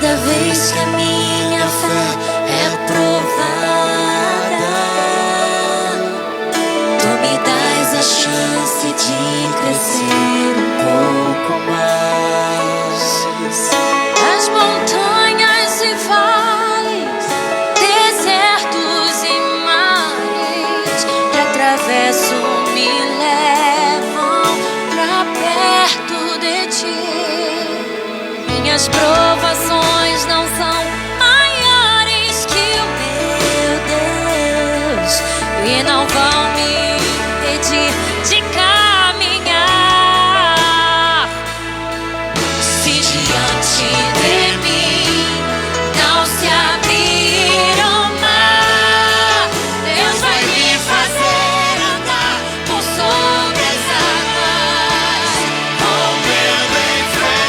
Cada vez que a minha fé é provada, tu me dás a chance de crescer um pouco mais. As montanhas e vales, desertos e mares que atravesso me levam pra perto de ti. Minhas provações não são maiores que o meu Deus e não vão me impedir de caminhar. Se diante de mim não se abrir o mar, Deus vai me fazer andar por sobre as águas. Rompendo em fé,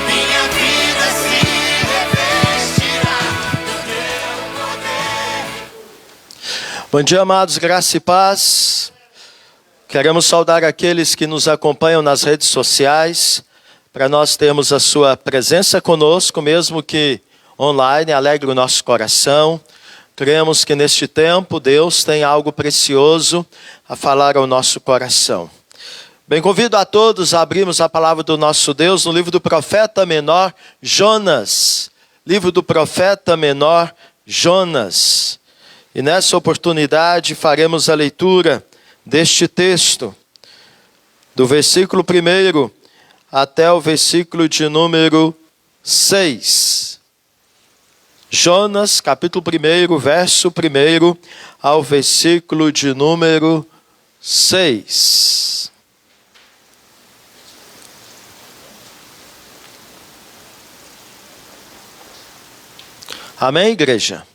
minha vida se revestirá do teu poder. Bom dia, amados, graça e paz. Queremos saudar aqueles que nos acompanham nas redes sociais, para nós termos a sua presença conosco, mesmo que online, alegre o nosso coração. Cremos que neste tempo Deus tem algo precioso a falar ao nosso coração. Bem, convido a todos a abrirmos a palavra do nosso Deus no livro do profeta menor Jonas. Livro do profeta menor Jonas. E nessa oportunidade faremos a leitura deste texto, do versículo 1 até o versículo de número 6. Jonas, capítulo 1, verso 1 ao versículo de número 6. Amém, igreja?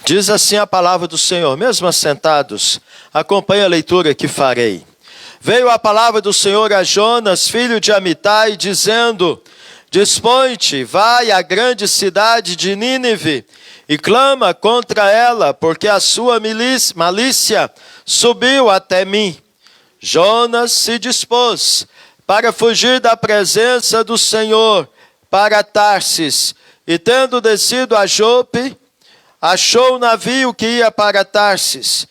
Diz assim a palavra do Senhor, mesmo assentados, acompanhe a leitura que farei. Veio a palavra do Senhor a Jonas, filho de Amitai, dizendo: Dispõe-te, vai à grande cidade de Nínive e clama contra ela, porque a sua malícia subiu até mim. Jonas se dispôs para fugir da presença do Senhor para Tarsis, e tendo descido a Jope, achou o navio que ia para Tarsis.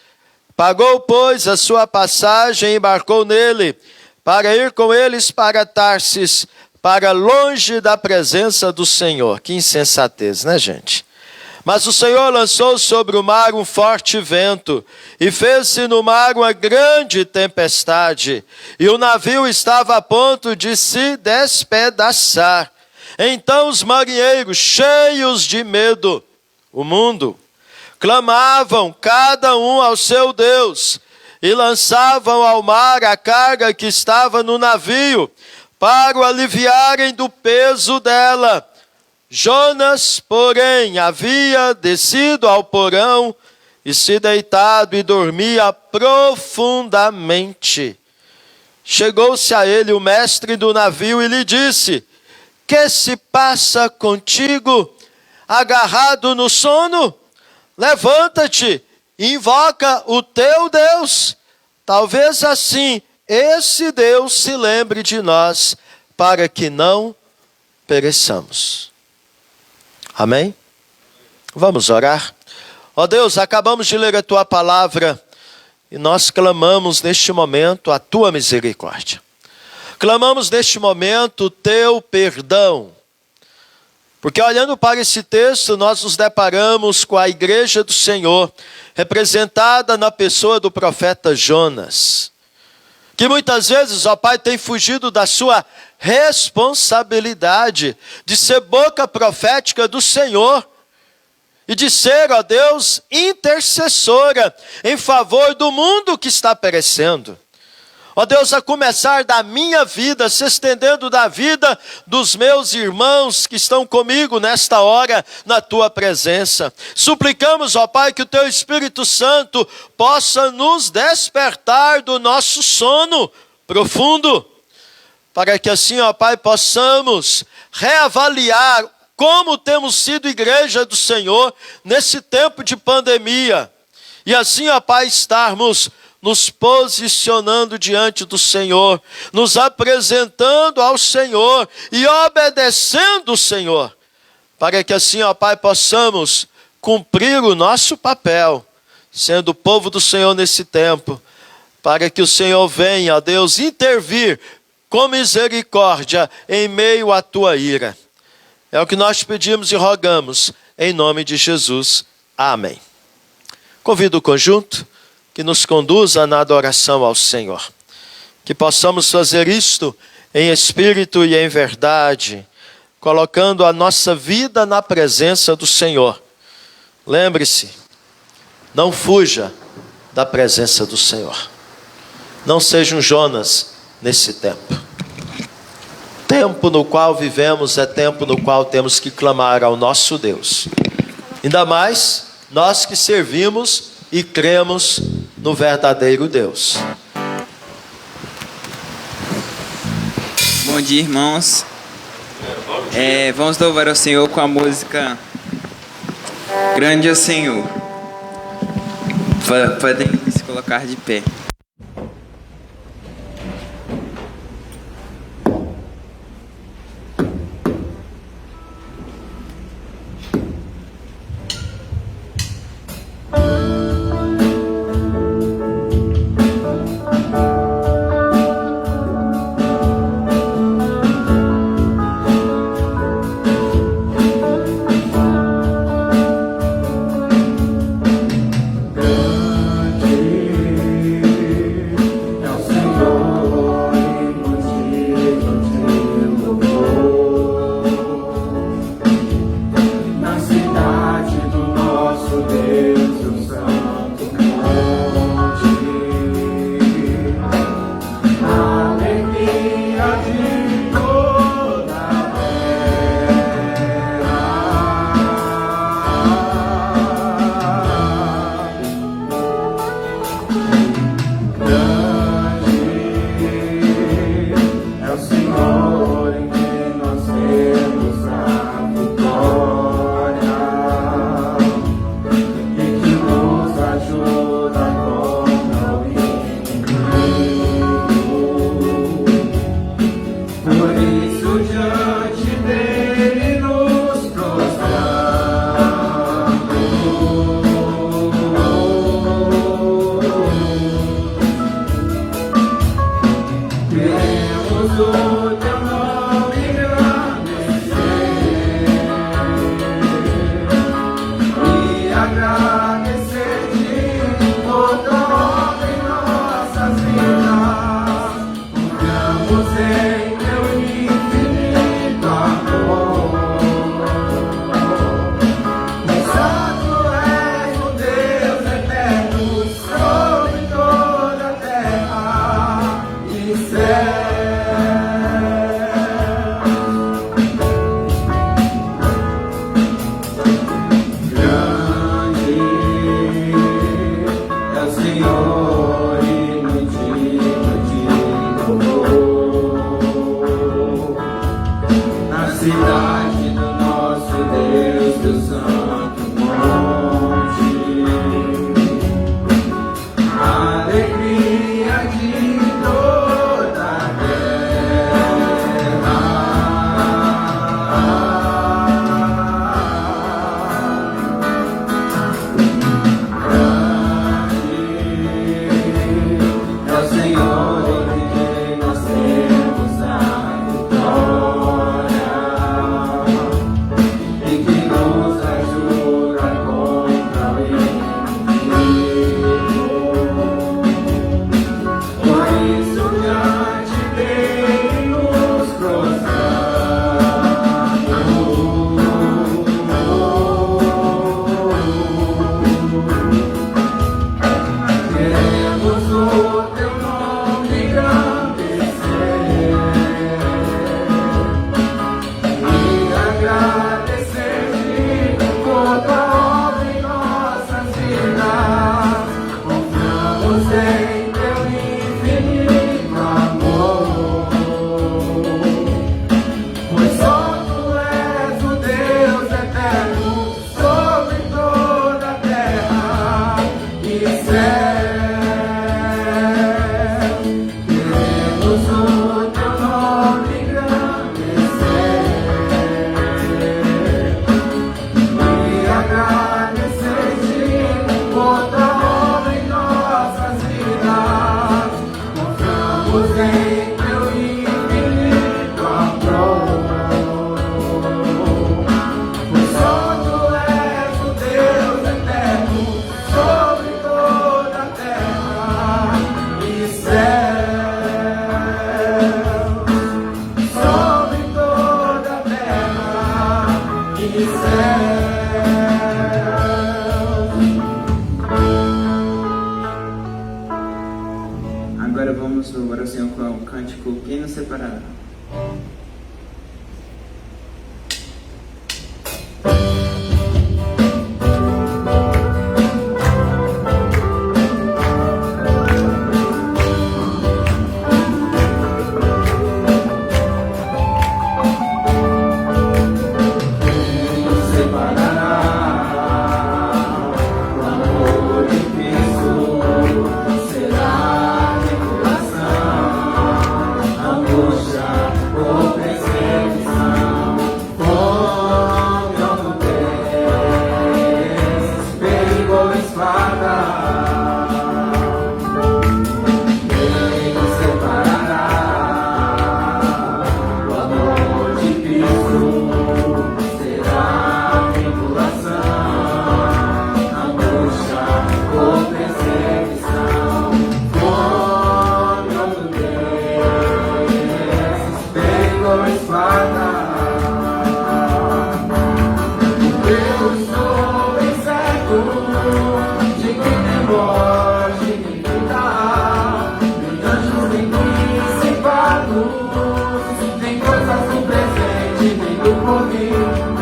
Pagou, pois, a sua passagem e embarcou nele, para ir com eles para Tarsis, para longe da presença do Senhor. Que insensatez, né, gente? Mas o Senhor lançou sobre o mar um forte vento, e fez-se no mar uma grande tempestade, e o navio estava a ponto de se despedaçar. Então os marinheiros, cheios de medo, o mundo, clamavam cada um ao seu Deus e lançavam ao mar a carga que estava no navio para o aliviarem do peso dela. Jonas, porém, havia descido ao porão e se deitado e dormia profundamente. Chegou-se a ele o mestre do navio e lhe disse: Que se passa contigo? Agarrado no sono? Levanta-te e invoca o teu Deus. Talvez assim esse Deus se lembre de nós, para que não pereçamos. Amém? Vamos orar. Ó Deus, acabamos de ler a tua palavra e nós clamamos neste momento a tua misericórdia. Clamamos neste momento o teu perdão. Porque olhando para esse texto, nós nos deparamos com a igreja do Senhor, representada na pessoa do profeta Jonas, que muitas vezes, ó Pai, tem fugido da sua responsabilidade de ser boca profética do Senhor e de ser, ó Deus, intercessora em favor do mundo que está perecendo. Ó Deus, a começar da minha vida, se estendendo da vida dos meus irmãos que estão comigo nesta hora, na tua presença. Suplicamos, ó Pai, que o teu Espírito Santo possa nos despertar do nosso sono profundo, para que assim, ó Pai, possamos reavaliar como temos sido igreja do Senhor nesse tempo de pandemia. E assim, ó Pai, estarmos nos posicionando diante do Senhor, nos apresentando ao Senhor e obedecendo o Senhor, para que assim, ó Pai, possamos cumprir o nosso papel, sendo o povo do Senhor nesse tempo, para que o Senhor venha, ó Deus, intervir com misericórdia em meio à tua ira. É o que nós pedimos e rogamos, em nome de Jesus. Amém. Convido o conjunto que nos conduza na adoração ao Senhor. Que possamos fazer isto em espírito e em verdade, colocando a nossa vida na presença do Senhor. Lembre-se, não fuja da presença do Senhor. Não seja um Jonas nesse tempo. Tempo no qual vivemos é tempo no qual temos que clamar ao nosso Deus. Ainda mais nós que servimos e cremos no verdadeiro Deus. Bom dia, irmãos. Vamos louvar ao Senhor com a música Grande é o Senhor. Podem se colocar de pé. em teu infinito amor. Pois só tu és o Deus eterno sobre toda a terra e céu, sobre toda a terra e céu. Agora vamos louvar o Senhor com o cântico Quem nos separará.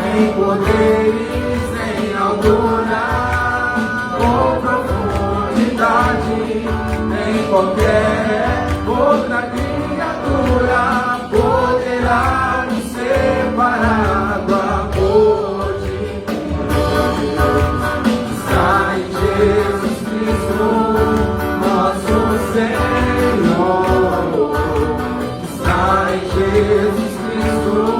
Nem poderes, nem altura ou profundidade, nem qualquer outra criatura poderá nos separar do amor de Deus. Está em Jesus Cristo, nosso Senhor. Está em Jesus Cristo.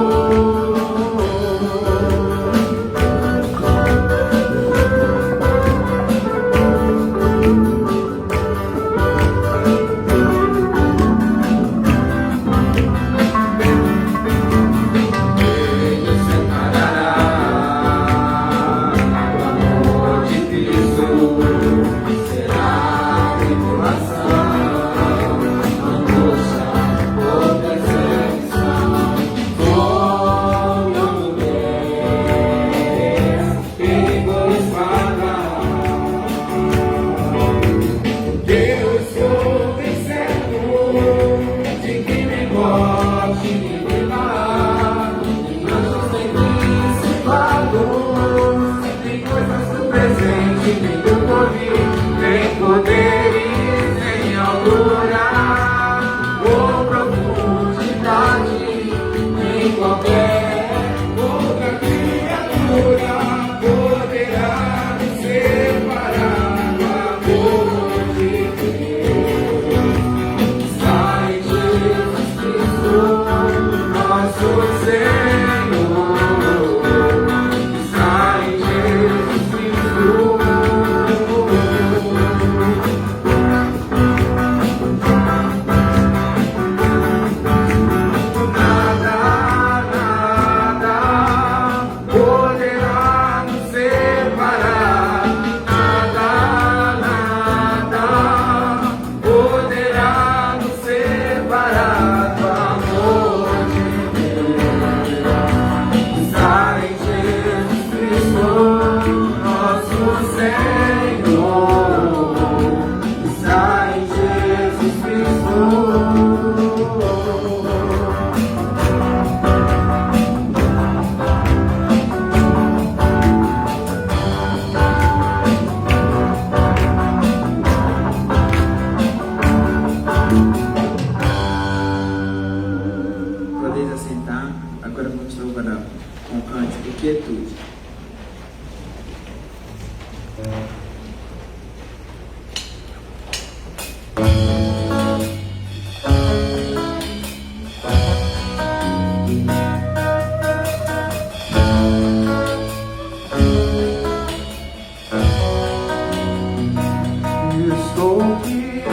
Estou fielmente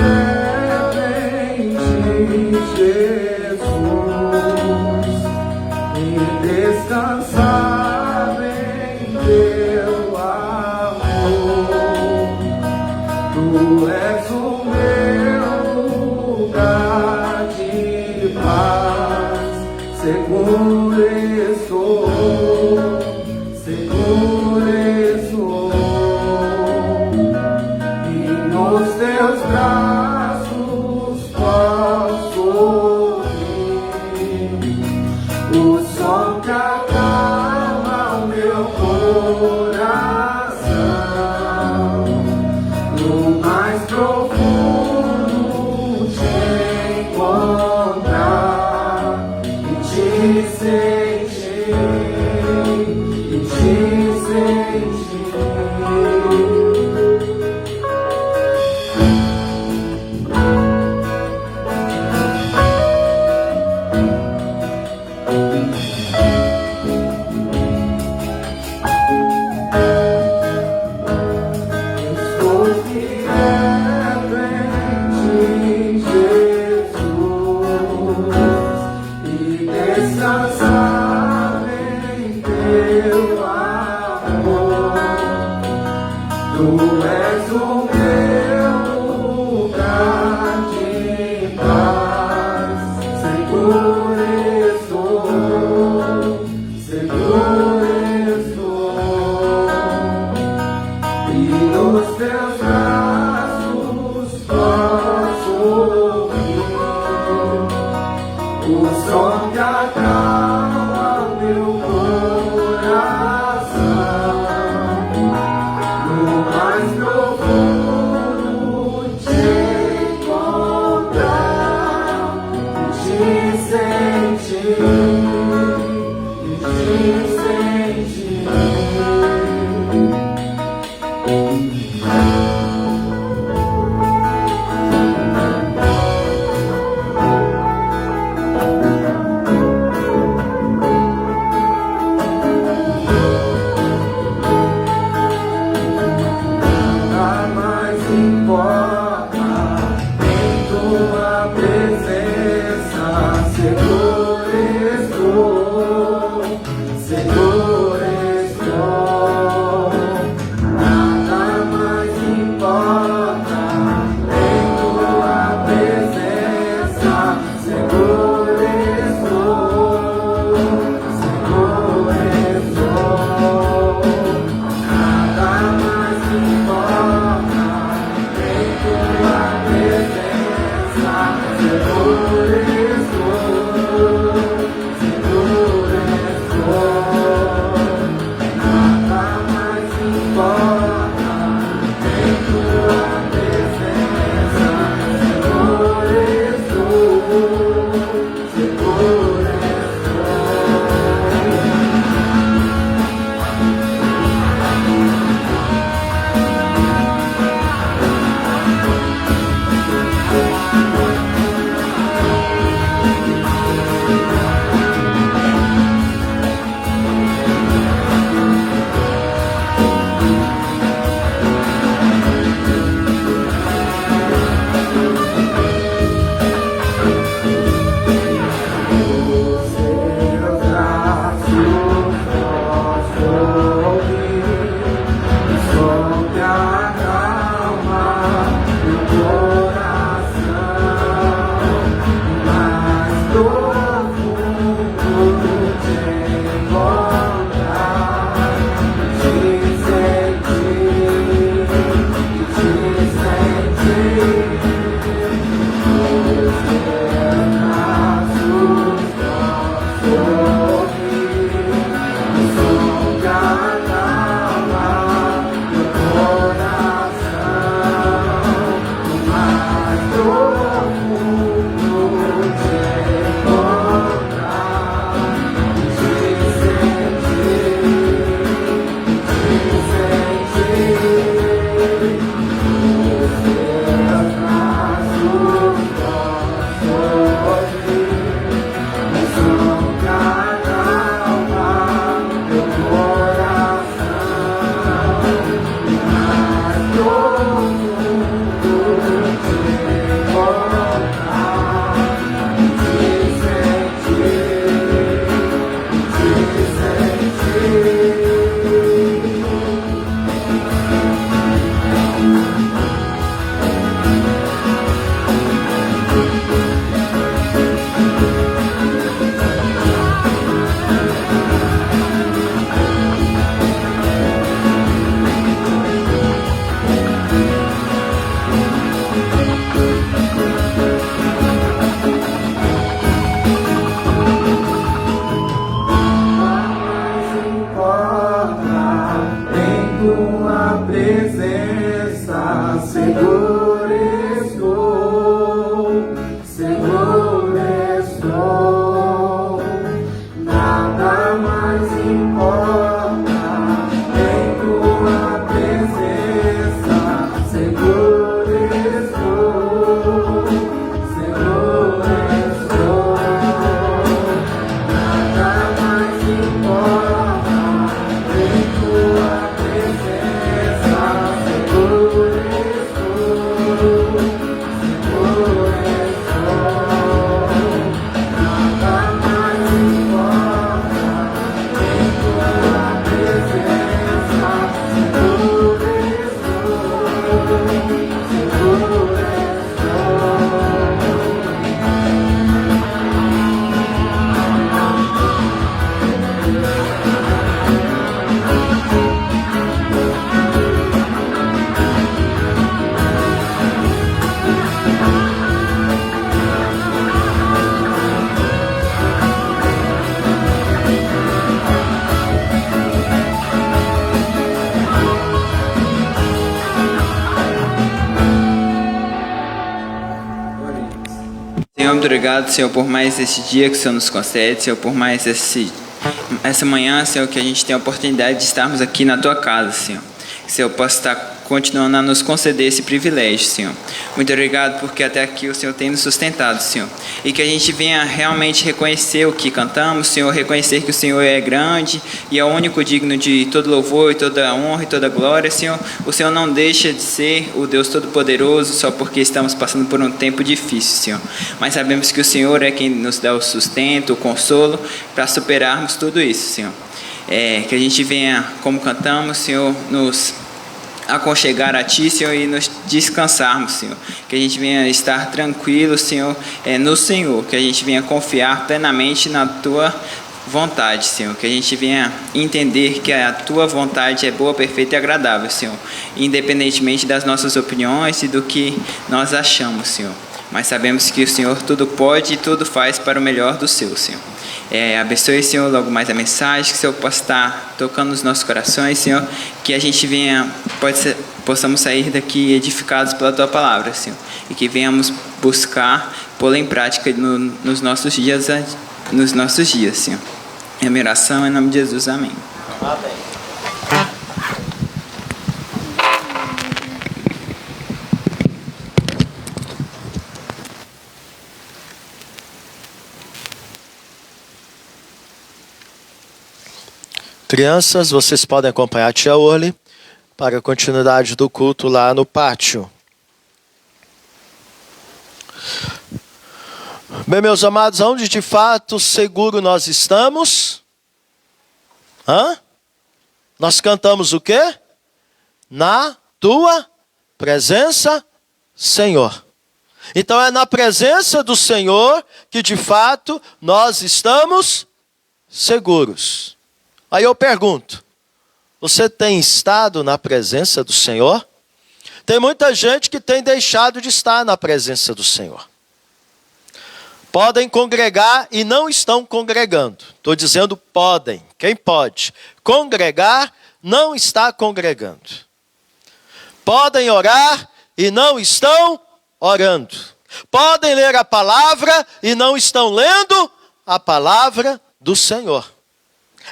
Senhor, muito obrigado, Senhor, por mais esse dia que o Senhor nos concede, Senhor, por mais essa manhã, Senhor, que a gente tem a oportunidade de estarmos aqui na Tua casa, Senhor. Que o Senhor possa estar continuando a nos conceder esse privilégio, Senhor. Muito obrigado porque até aqui o Senhor tem nos sustentado, Senhor. E que a gente venha realmente reconhecer o que cantamos, Senhor, reconhecer que o Senhor é grande e é o único digno de todo louvor e toda honra e toda glória, Senhor. O Senhor não deixa de ser o Deus Todo-Poderoso só porque estamos passando por um tempo difícil, Senhor. Mas sabemos que o Senhor é quem nos dá o sustento, o consolo para superarmos tudo isso, Senhor. Que a gente venha, como cantamos, Senhor, nos aconchegar a Ti, Senhor, e nos descansarmos, Senhor. Que a gente venha estar tranquilo, Senhor, no Senhor. Que a gente venha confiar plenamente na Tua vontade, Senhor. Que a gente venha entender que a Tua vontade é boa, perfeita e agradável, Senhor. Independentemente das nossas opiniões e do que nós achamos, Senhor. mas sabemos que o Senhor tudo pode e tudo faz para o melhor do seu, Senhor. Abençoe, Senhor, logo mais a mensagem, que o Senhor possa estar tocando nos nossos corações, Senhor, que a gente possamos sair daqui edificados pela Tua palavra, Senhor, e que venhamos buscar pô-la em prática nos nossos dias, Senhor. É a minha oração, em nome de Jesus, amém. Amém. Crianças, vocês podem acompanhar a tia Orly para a continuidade do culto lá no pátio. Bem, meus amados, onde de fato seguro nós estamos? Nós cantamos o quê? Na tua presença, Senhor. Então é na presença do Senhor que de fato nós estamos seguros. Aí eu pergunto, você tem estado na presença do Senhor? Tem muita gente que tem deixado de estar na presença do Senhor. Podem congregar e não estão congregando. Estou dizendo podem. Quem pode congregar não está congregando. Podem orar e não estão orando. Podem ler a palavra e não estão lendo a palavra do Senhor.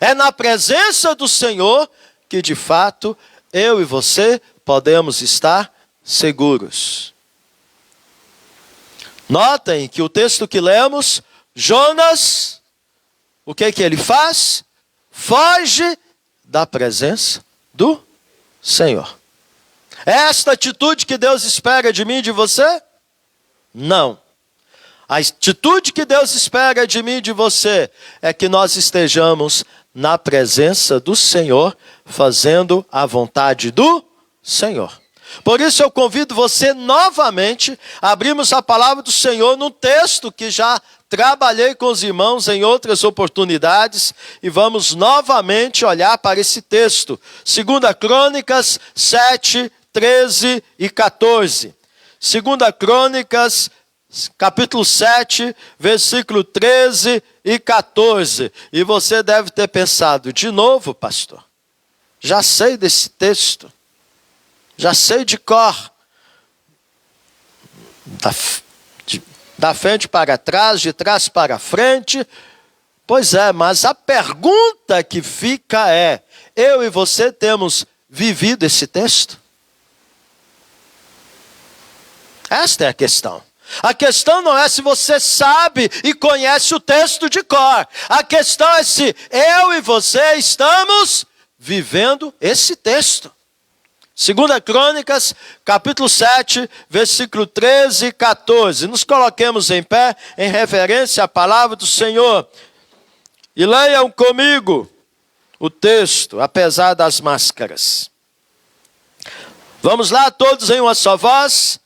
É na presença do Senhor que de fato eu e você podemos estar seguros. Notem que o texto que lemos, Jonas, o que ele faz? Foge da presença do Senhor. É esta atitude que Deus espera de mim e de você? Não. A atitude que Deus espera de mim e de você é que nós estejamos na presença do Senhor, fazendo a vontade do Senhor. Por isso eu convido você novamente a abrirmos a palavra do Senhor num texto que já trabalhei com os irmãos em outras oportunidades e vamos novamente olhar para esse texto. 2 Crônicas 7, 13 e 14. 2 Crônicas, capítulo 7, versículo 13 e 14. E você deve ter pensado, de novo, pastor, já sei desse texto. Já sei de cor, da frente para trás, de trás para frente. Pois é, mas a pergunta que fica é, eu e você temos vivido esse texto? Esta é a questão. A questão não é se você sabe e conhece o texto de cor. A questão é se eu e você estamos vivendo esse texto. 2 Crônicas, capítulo 7, versículo 13 e 14. Nos coloquemos em pé, em reverência à palavra do Senhor. E leiam comigo o texto, apesar das máscaras. Vamos lá, todos em uma só voz.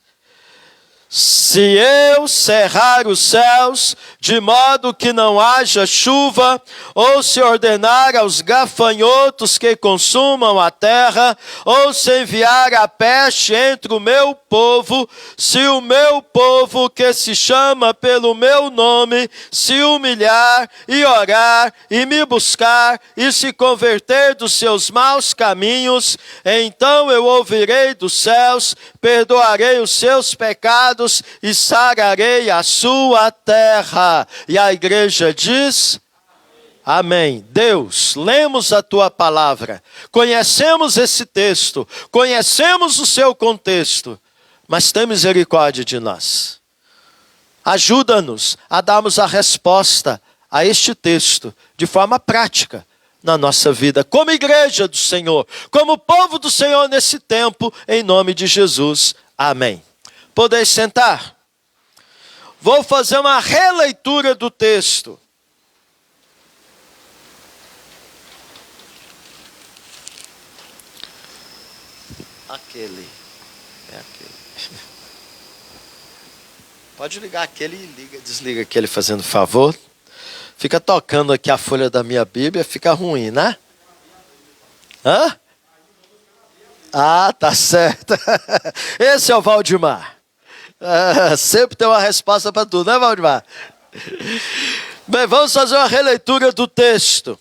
Se eu cerrar os céus, de modo que não haja chuva, ou se ordenar aos gafanhotos que consumam a terra, ou se enviar a peste entre o meu povo, se o meu povo que se chama pelo meu nome, se humilhar e orar e me buscar e se converter dos seus maus caminhos, então eu ouvirei dos céus, perdoarei os seus pecados e sararei a sua terra. E a igreja diz, amém. Deus, lemos a tua palavra, conhecemos esse texto, conhecemos o seu contexto, mas tem misericórdia de nós. Ajuda-nos a darmos a resposta a este texto de forma prática na nossa vida, como igreja do Senhor, como povo do Senhor nesse tempo, em nome de Jesus. Amém. Podeis sentar. Vou fazer uma releitura do texto. Aquele. É aquele. Pode ligar aquele e desliga aquele fazendo favor. Fica tocando aqui a folha da minha Bíblia, fica ruim, né? Ah, tá certo. Esse é o Valdemar. Sempre tem uma resposta para tudo, né, Valdemar? Bem, vamos fazer uma releitura do texto.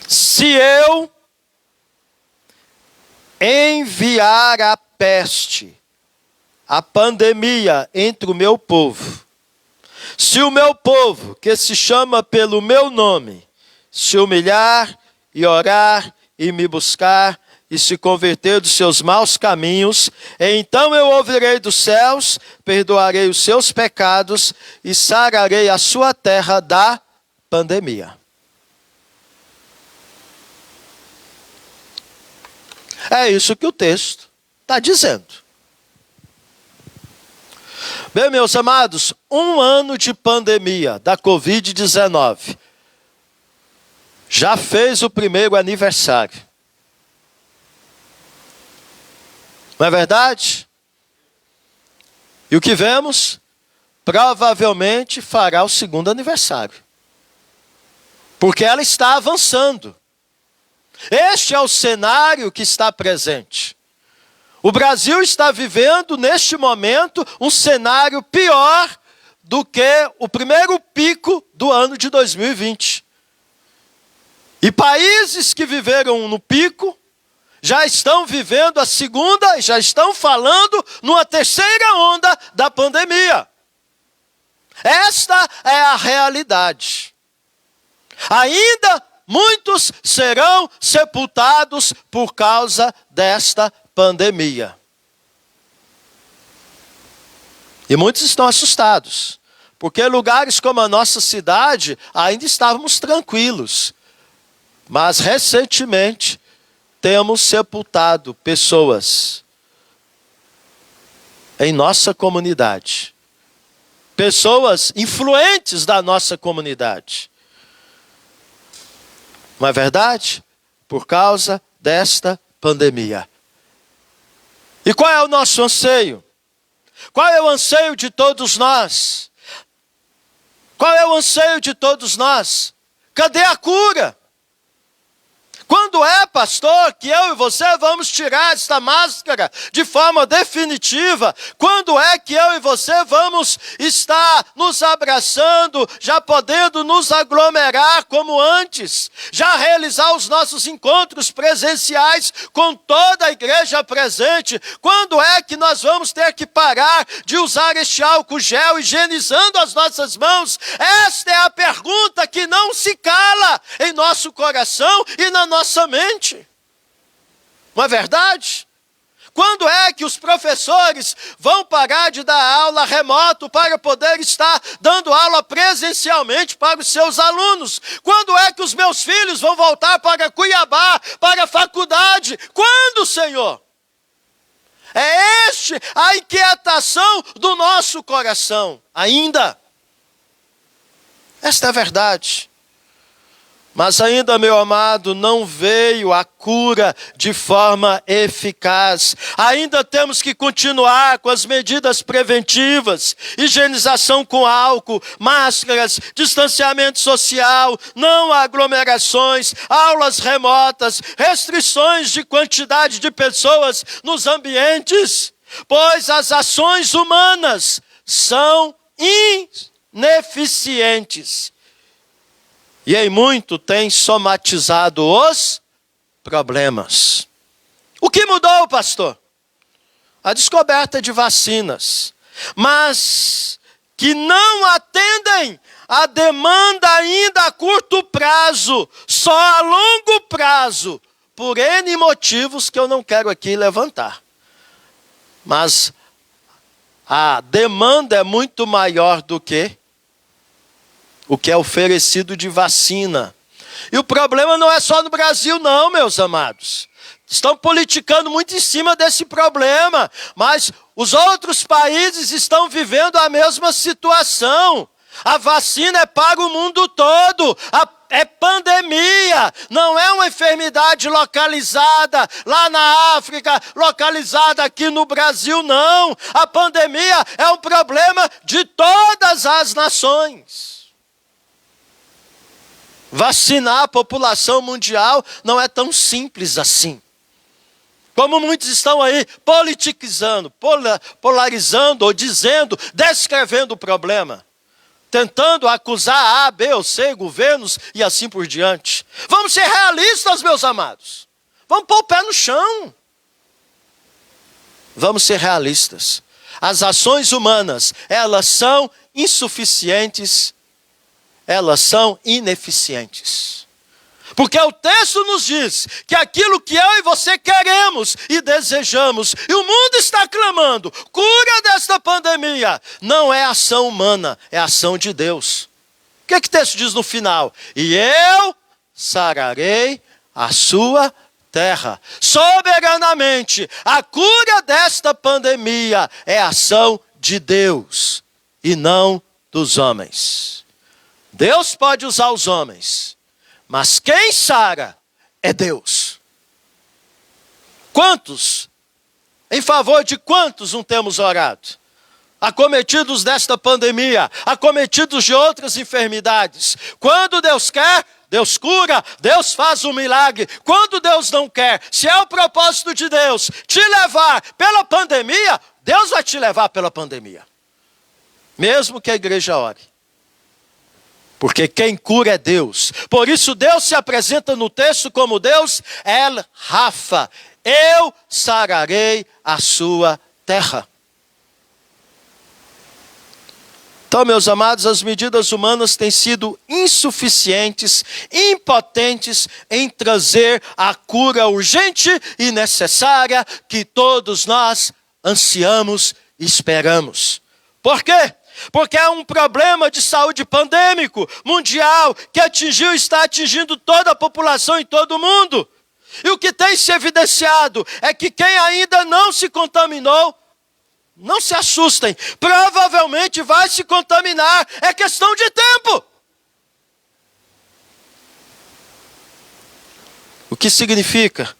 Se eu enviar a peste, a pandemia entre o meu povo, se o meu povo, que se chama pelo meu nome, se humilhar e orar e me buscar e se converter dos seus maus caminhos, então eu ouvirei dos céus, perdoarei os seus pecados e sararei a sua terra da pandemia. É isso que o texto está dizendo. Bem, meus amados, 1 ano de pandemia da Covid-19 já fez o primeiro aniversário. Não é verdade? E o que vemos? Provavelmente fará o segundo aniversário. Porque ela está avançando. Este é o cenário que está presente. O Brasil está vivendo, neste momento, um cenário pior do que o primeiro pico do ano de 2020. E países que viveram no pico, já estão vivendo a segunda e já estão falando numa terceira onda da pandemia. Esta é a realidade. Ainda muitos serão sepultados por causa desta pandemia. E muitos estão assustados, porque lugares como a nossa cidade ainda estávamos tranquilos. Mas recentemente temos sepultado pessoas em nossa comunidade. Pessoas influentes da nossa comunidade. Não é verdade? Por causa desta pandemia. E qual é o nosso anseio? Qual é o anseio de todos nós? Qual é o anseio de todos nós? Cadê a cura? Quando é, pastor, que eu e você vamos tirar esta máscara de forma definitiva? Quando é que eu e você vamos estar nos abraçando, já podendo nos aglomerar como antes? Já realizar os nossos encontros presenciais com toda a igreja presente? Quando é que nós vamos ter que parar de usar este álcool gel higienizando as nossas mãos? Esta é a pergunta que não se cala em nosso coração e na nossa mente. Não é verdade? Quando é que os professores vão parar de dar aula remoto para poder estar dando aula presencialmente para os seus alunos? Quando é que os meus filhos vão voltar para Cuiabá, para a faculdade? Quando, Senhor? É este a inquietação do nosso coração. Ainda. Esta é a verdade. Mas ainda, meu amado, não veio a cura de forma eficaz. Ainda temos que continuar com as medidas preventivas, higienização com álcool, máscaras, distanciamento social, não aglomerações, aulas remotas, restrições de quantidade de pessoas nos ambientes, pois as ações humanas são ineficientes. E em muito tem somatizado os problemas. O que mudou, pastor? A descoberta de vacinas, mas que não atendem a demanda ainda a curto prazo, só a longo prazo, por N motivos que eu não quero aqui levantar. Mas a demanda é muito maior do que o que é oferecido de vacina. E o problema não é só no Brasil não, meus amados. Estão politicando muito em cima desse problema, mas os outros países estão vivendo a mesma situação. A vacina é para o mundo todo. É pandemia, não é uma enfermidade localizada lá na África, localizada aqui no Brasil, não. A pandemia é um problema de todas as nações. Vacinar a população mundial não é tão simples assim. Como muitos estão aí politicizando, polarizando ou dizendo, descrevendo o problema. Tentando acusar A, B ou C, governos e assim por diante. Vamos ser realistas, meus amados. Vamos pôr o pé no chão. Vamos ser realistas. As ações humanas, elas são insuficientes, elas são ineficientes. Porque o texto nos diz que aquilo que eu e você queremos e desejamos, e o mundo está clamando, cura desta pandemia, não é ação humana, é ação de Deus. O que o texto diz no final? E eu sararei a sua terra. Soberanamente, a cura desta pandemia é ação de Deus e não dos homens. Deus pode usar os homens, mas quem sara é Deus. Quantos, em favor de quantos não temos orado? Acometidos desta pandemia, acometidos de outras enfermidades. Quando Deus quer, Deus cura, Deus faz um milagre. Quando Deus não quer, se é o propósito de Deus te levar pela pandemia, Deus vai te levar pela pandemia. Mesmo que a igreja ore. Porque quem cura é Deus. Por isso Deus se apresenta no texto como Deus El Rafa. Eu sararei a sua terra. Então, meus amados, as medidas humanas têm sido insuficientes, impotentes em trazer a cura urgente e necessária que todos nós ansiamos e esperamos. Por quê? Porque é um problema de saúde pandêmico, mundial, que atingiu e está atingindo toda a população em todo o mundo. E o que tem se evidenciado é que quem ainda não se contaminou, não se assustem, provavelmente vai se contaminar, é questão de tempo. O que significa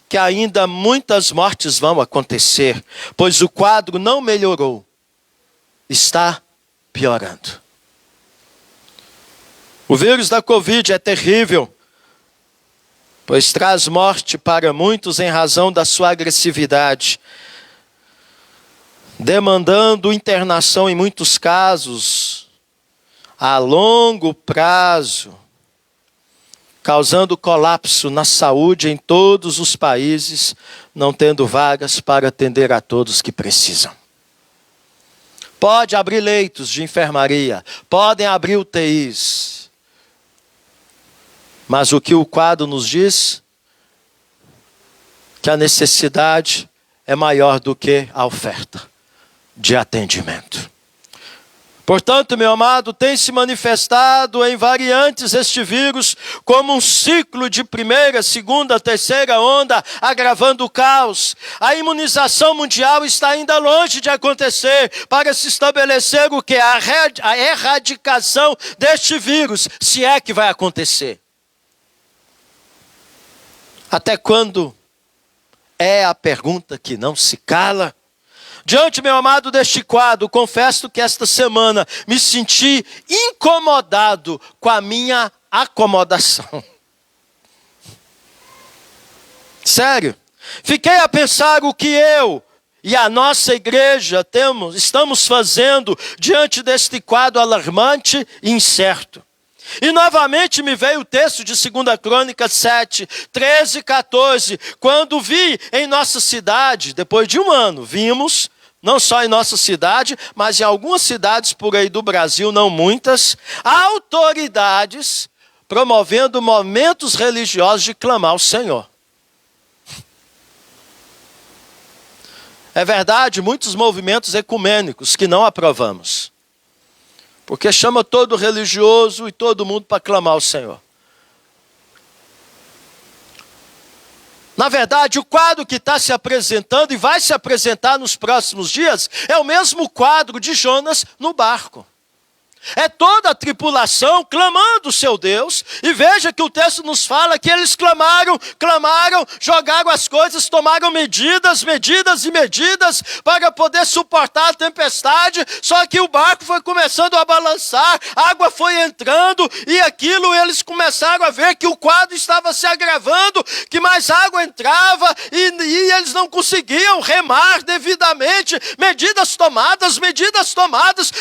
que ainda muitas mortes vão acontecer, pois o quadro não melhorou, está piorando. O vírus da Covid é terrível, pois traz morte para muitos em razão da sua agressividade, demandando internação em muitos casos, a longo prazo, causando colapso na saúde em todos os países, não tendo vagas para atender a todos que precisam. Pode abrir leitos de enfermaria, podem abrir UTIs, mas o que o quadro nos diz? Que a necessidade é maior do que a oferta de atendimento. Portanto, meu amado, tem se manifestado em variantes este vírus como um ciclo de primeira, segunda, terceira onda, agravando o caos. A imunização mundial está ainda longe de acontecer para se estabelecer o que? A erradicação deste vírus, se é que vai acontecer. Até quando? É a pergunta que não se cala. Diante, meu amado, deste quadro, confesso que esta semana me senti incomodado com a minha acomodação. Sério. Fiquei a pensar o que eu e a nossa igreja estamos fazendo diante deste quadro alarmante e incerto. E novamente me veio o texto de 2 Crônicas 7, 13 e 14, quando vi em nossa cidade, depois de um ano, vimos, não só em nossa cidade, mas em algumas cidades por aí do Brasil, não muitas, autoridades promovendo momentos religiosos de clamar ao Senhor. É verdade, muitos movimentos ecumênicos que não aprovamos. Porque chama todo religioso e todo mundo para clamar ao Senhor. Na verdade, o quadro que está se apresentando e vai se apresentar nos próximos dias é o mesmo quadro de Jonas no barco. É toda a tripulação clamando o seu Deus. E veja que o texto nos fala que eles clamaram, jogaram as coisas, tomaram medidas para poder suportar a tempestade. Só que o barco foi começando a balançar, a água foi entrando e aquilo eles começaram a ver que o quadro estava se agravando, que mais água entrava e eles não conseguiam remar devidamente. Medidas tomadas.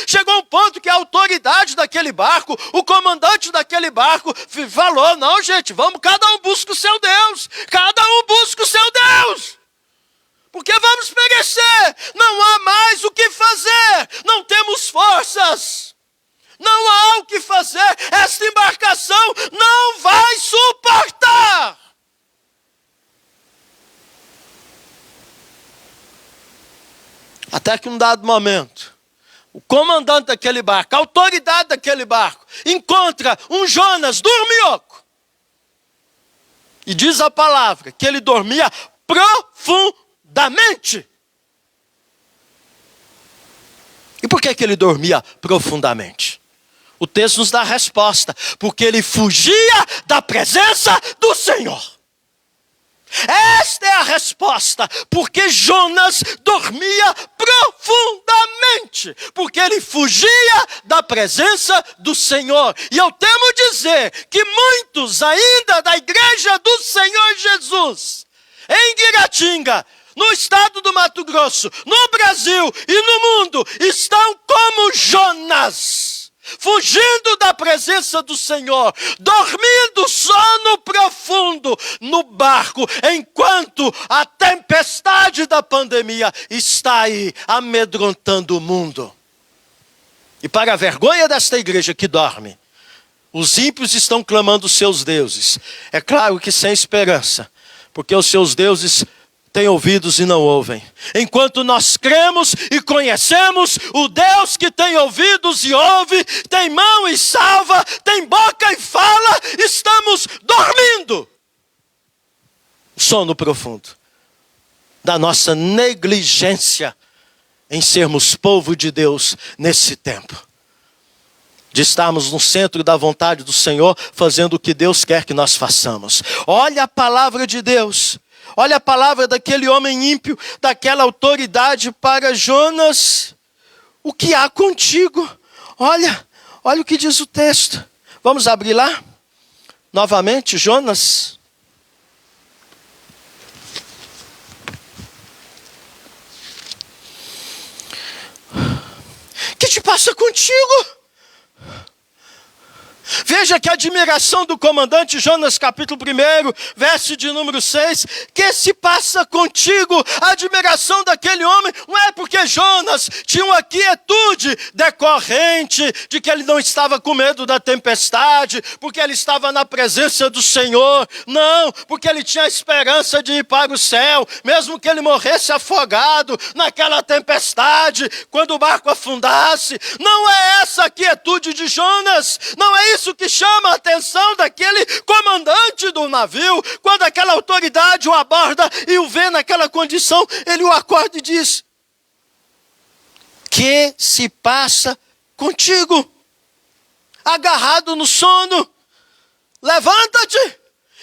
Chegou um ponto que a autoridade daquele barco, o comandante daquele barco falou: não, gente, vamos, cada um busca o seu Deus, porque vamos perecer, não há mais o que fazer, não temos forças, não há o que fazer, esta embarcação não vai suportar. Até que um dado momento, o comandante daquele barco, a autoridade daquele barco, encontra um Jonas dormioco. E diz a palavra que ele dormia profundamente. E por que ele dormia profundamente? O texto nos dá a resposta. Porque ele fugia da presença do Senhor. Esta é a resposta, porque Jonas dormia profundamente, porque ele fugia da presença do Senhor. E eu temo dizer que muitos ainda da igreja do Senhor Jesus, em Guiratinga, no estado do Mato Grosso, no Brasil e no mundo, estão como Jonas, fugindo da presença do Senhor, dormindo sono profundo no barco, enquanto a tempestade da pandemia está aí amedrontando o mundo. E para a vergonha desta igreja que dorme, os ímpios estão clamando os seus deuses. É claro que sem esperança, porque os seus deuses têm ouvidos e não ouvem. Enquanto nós cremos e conhecemos o Deus que tem ouvidos e ouve, tem mão e salva, tem boca e fala, estamos dormindo. Sono profundo da nossa negligência em sermos povo de Deus nesse tempo. De estarmos no centro da vontade do Senhor, fazendo o que Deus quer que nós façamos. Olha a palavra de Deus. Olha a palavra daquele homem ímpio, daquela autoridade para Jonas. O que há contigo? Olha o que diz o texto. Vamos abrir lá? Novamente, Jonas. O que te passa contigo? Veja que a admiração do comandante Jonas, capítulo 1, verso de número 6. Que se passa contigo? A admiração daquele homem não é porque Jonas tinha uma quietude decorrente de que ele não estava com medo da tempestade, porque ele estava na presença do Senhor. Não, porque ele tinha a esperança de ir para o céu, mesmo que ele morresse afogado naquela tempestade, quando o barco afundasse. Não é essa a quietude de Jonas, não é isso que chama a atenção daquele comandante do navio. Quando aquela autoridade o aborda e o vê naquela condição, ele o acorda e diz: que se passa contigo? Agarrado no sono, levanta-te,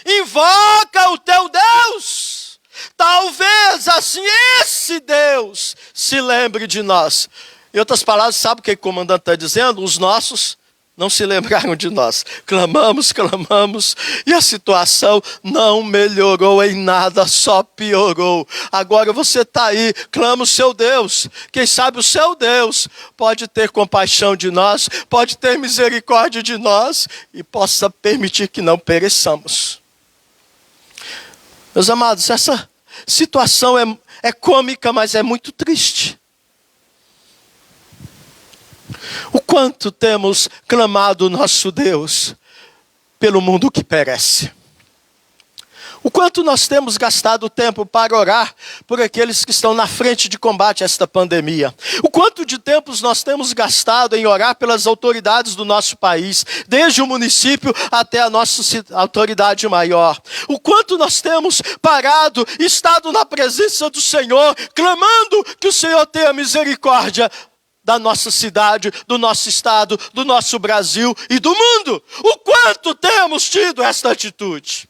invoca o teu Deus. Talvez assim esse Deus se lembre de nós. Em outras palavras, sabe o que o comandante está dizendo? Os nossos não se lembraram de nós. Clamamos, e a situação não melhorou em nada, só piorou. Agora você está aí, clama o seu Deus. Quem sabe o seu Deus pode ter compaixão de nós, pode ter misericórdia de nós e possa permitir que não pereçamos. Meus amados, essa situação é cômica, mas é muito triste. O quanto temos clamado o nosso Deus pelo mundo que perece. O quanto nós temos gastado tempo para orar por aqueles que estão na frente de combate a esta pandemia. O quanto de tempo nós temos gastado em orar pelas autoridades do nosso país, desde o município até a nossa autoridade maior. O quanto nós temos parado, estado na presença do Senhor, clamando que o Senhor tenha misericórdia da nossa cidade, do nosso estado, do nosso Brasil e do mundo. O quanto temos tido esta atitude?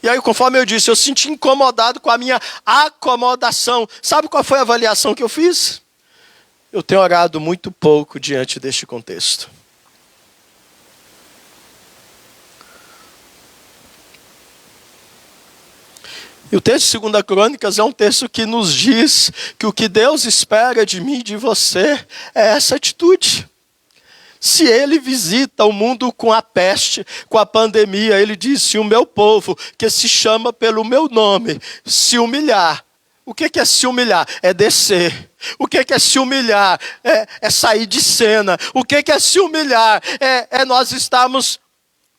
E aí, conforme eu disse, eu senti incomodado com a minha acomodação. Sabe qual foi a avaliação que eu fiz? Eu tenho orado muito pouco diante deste contexto. E o texto de 2 Crônicas é um texto que nos diz que o que Deus espera de mim e de você é essa atitude. Se ele visita o mundo com a peste, com a pandemia, ele diz: se o meu povo, que se chama pelo meu nome, se humilhar. O que é se humilhar? É descer. O que é se humilhar? É sair de cena. O que é se humilhar? É nós estarmos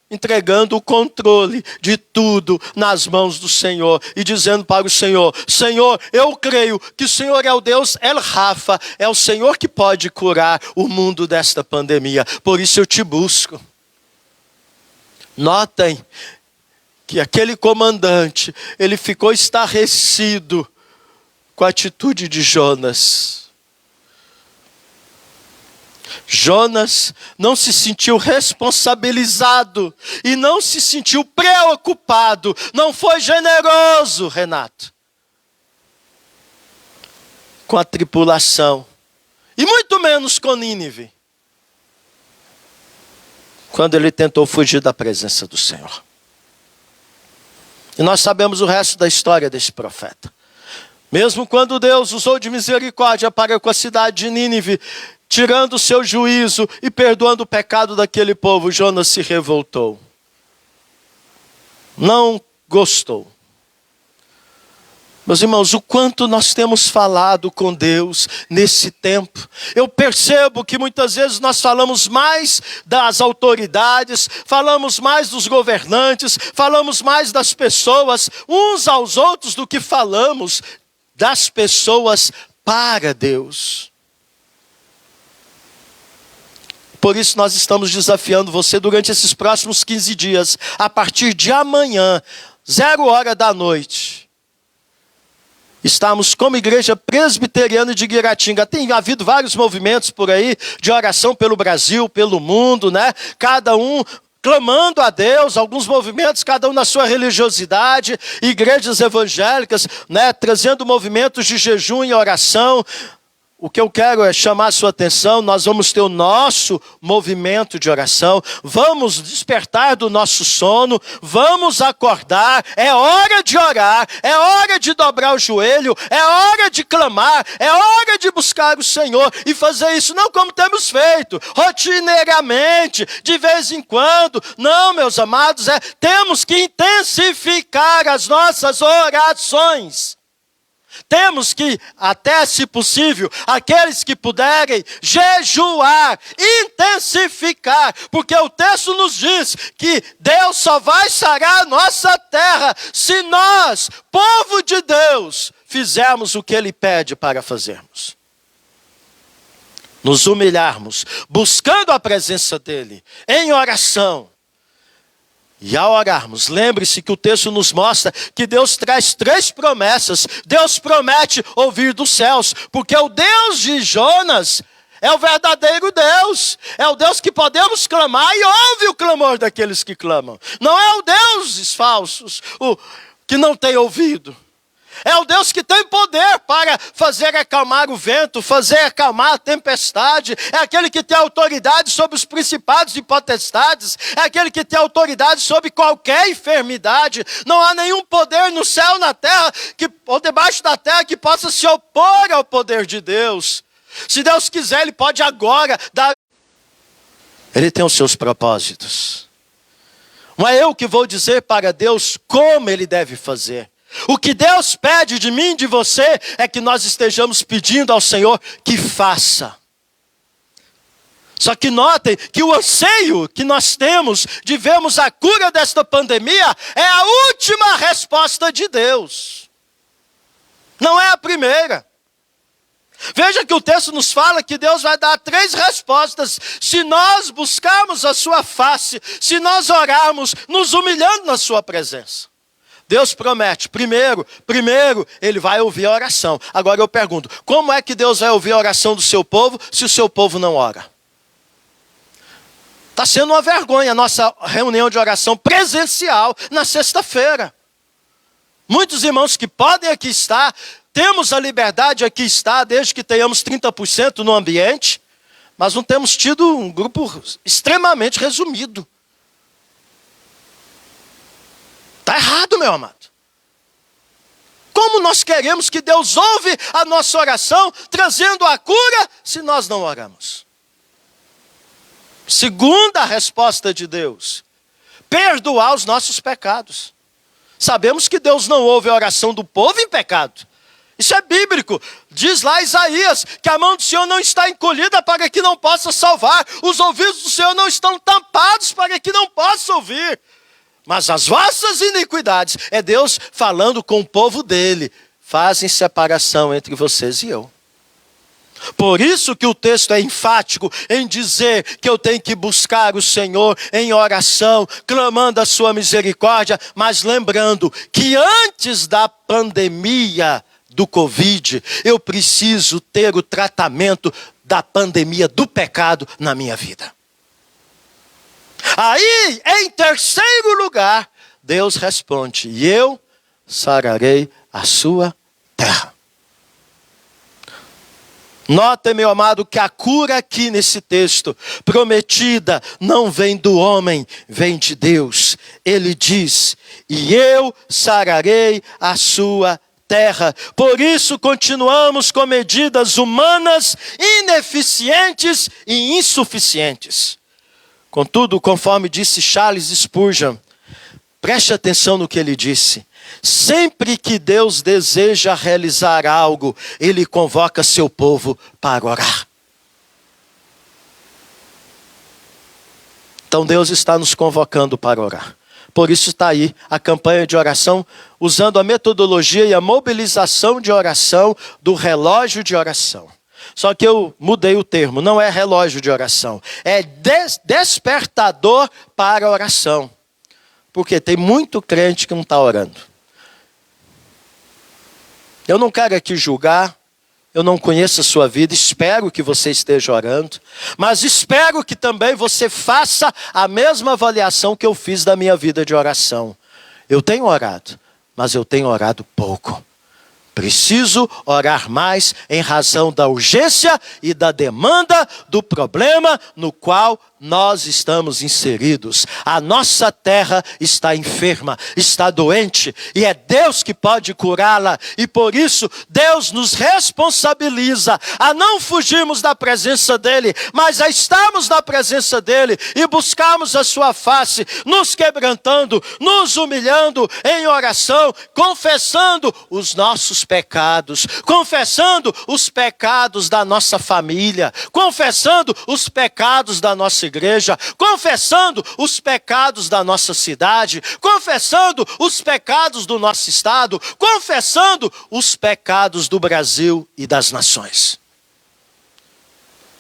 entregando o controle de tudo nas mãos do Senhor e dizendo para o Senhor: Senhor, eu creio que o Senhor é o Deus El Rafa, é o Senhor que pode curar o mundo desta pandemia, por isso eu te busco. Notem que aquele comandante, ele ficou estarrecido com a atitude de Jonas. Jonas não se sentiu responsabilizado e não se sentiu preocupado, não foi generoso, Renato, com a tripulação, e muito menos com Nínive, quando ele tentou fugir da presença do Senhor. E nós sabemos o resto da história desse profeta. Mesmo quando Deus usou de misericórdia para com a cidade de Nínive, tirando o seu juízo e perdoando o pecado daquele povo, Jonas se revoltou. Não gostou. Meus irmãos, o quanto nós temos falado com Deus nesse tempo. Eu percebo que muitas vezes nós falamos mais das autoridades, falamos mais dos governantes, falamos mais das pessoas, uns aos outros, do que falamos das pessoas para Deus. Por isso nós estamos desafiando você durante esses próximos 15 dias, a partir de amanhã, 00h, estamos como igreja presbiteriana de Guiratinga. Tem havido vários movimentos por aí, de oração pelo Brasil, pelo mundo, né? Cada um clamando a Deus, alguns movimentos, cada um na sua religiosidade, igrejas evangélicas, né? Trazendo movimentos de jejum e oração. O que eu quero é chamar a sua atenção. Nós vamos ter o nosso movimento de oração, vamos despertar do nosso sono, vamos acordar, é hora de orar, é hora de dobrar o joelho, é hora de clamar, é hora de buscar o Senhor e fazer isso não como temos feito, rotineiramente, de vez em quando. Não, meus amados, temos que intensificar as nossas orações. Temos que, até se possível, aqueles que puderem, jejuar, intensificar, porque o texto nos diz que Deus só vai sarar a nossa terra se nós, povo de Deus, fizermos o que Ele pede para fazermos. Nos humilharmos, buscando a presença dEle, em oração. E ao orarmos, lembre-se que o texto nos mostra que Deus traz 3 promessas. Deus promete ouvir dos céus, porque o Deus de Jonas é o verdadeiro Deus. É o Deus que podemos clamar e ouve o clamor daqueles que clamam. Não é o deuses falsos, o que não tem ouvido. É o Deus que tem poder para fazer acalmar o vento, fazer acalmar a tempestade. É aquele que tem autoridade sobre os principados e potestades. É aquele que tem autoridade sobre qualquer enfermidade. Não há nenhum poder no céu, na terra, ou debaixo da terra, que possa se opor ao poder de Deus. Se Deus quiser, Ele pode agora dar. Ele tem os seus propósitos. Não é eu que vou dizer para Deus como Ele deve fazer. O que Deus pede de mim e de você é que nós estejamos pedindo ao Senhor que faça. Só que notem que o anseio que nós temos de vermos a cura desta pandemia é a última resposta de Deus. Não é a primeira. Veja que o texto nos fala que Deus vai dar 3 respostas se nós buscarmos a sua face, se nós orarmos, nos humilhando na sua presença. Deus promete, primeiro, Ele vai ouvir a oração. Agora eu pergunto, como é que Deus vai ouvir a oração do seu povo se o seu povo não ora? Está sendo uma vergonha a nossa reunião de oração presencial na sexta-feira. Muitos irmãos que podem aqui estar, temos a liberdade aqui estar, desde que tenhamos 30% no ambiente, mas não temos tido um grupo extremamente resumido. Está errado, meu amado. Como nós queremos que Deus ouve a nossa oração, trazendo a cura, se nós não oramos? Segunda resposta de Deus: perdoar os nossos pecados. Sabemos que Deus não ouve a oração do povo em pecado. Isso é bíblico. Diz lá Isaías que a mão do Senhor não está encolhida para que não possa salvar. Os ouvidos do Senhor não estão tampados para que não possa ouvir. Mas as vossas iniquidades, é Deus falando com o povo dele, fazem separação entre vocês e eu. Por isso que o texto é enfático em dizer que eu tenho que buscar o Senhor em oração, clamando a sua misericórdia, mas lembrando que antes da pandemia do Covid, eu preciso ter o tratamento da pandemia do pecado na minha vida. Aí, em terceiro lugar, Deus responde: e eu sararei a sua terra. Notem, meu amado, que a cura aqui nesse texto, prometida, não vem do homem, vem de Deus. Ele diz: e eu sararei a sua terra. Por isso continuamos com medidas humanas, ineficientes e insuficientes. Contudo, conforme disse Charles Spurgeon, preste atenção no que ele disse: sempre que Deus deseja realizar algo, Ele convoca seu povo para orar. Então Deus está nos convocando para orar. Por isso está aí a campanha de oração, usando a metodologia e a mobilização de oração do relógio de oração. Só que eu mudei o termo, não é relógio de oração, é despertador para a oração. Porque tem muito crente que não está orando. Eu não quero aqui julgar, eu não conheço a sua vida, espero que você esteja orando, mas espero que também você faça a mesma avaliação que eu fiz da minha vida de oração. Eu tenho orado, mas eu tenho orado pouco. Preciso orar mais em razão da urgência e da demanda do problema no qual nós estamos inseridos. A nossa terra está enferma, está doente, e é Deus que pode curá-la. E por isso, Deus nos responsabiliza a não fugirmos da presença dEle, mas a estarmos na presença dEle e buscarmos a sua face, nos quebrantando, nos humilhando em oração, confessando os nossos pecados, confessando os pecados da nossa família, confessando os pecados da nossa igreja, confessando os pecados da nossa cidade, confessando os pecados do nosso estado, confessando os pecados do Brasil e das nações.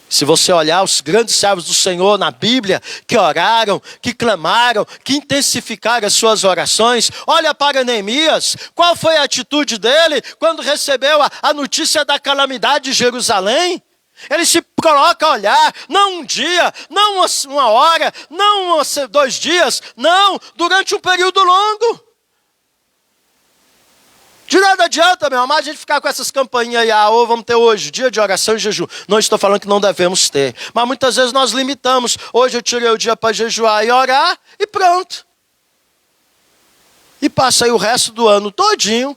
Se você olhar os grandes servos do Senhor na Bíblia, que oraram, que clamaram, que intensificaram as suas orações, olha para Neemias, qual foi a atitude dele quando recebeu a notícia da calamidade de Jerusalém? Ele se coloca a olhar, não um dia, não uma hora, não 2 dias, não, durante um período longo. De nada adianta, meu amado, a gente ficar com essas campainhas aí, vamos ter hoje, dia de oração e jejum. Não estou falando que não devemos ter, mas muitas vezes nós limitamos. Hoje eu tirei o dia para jejuar e orar e pronto. E passa aí o resto do ano todinho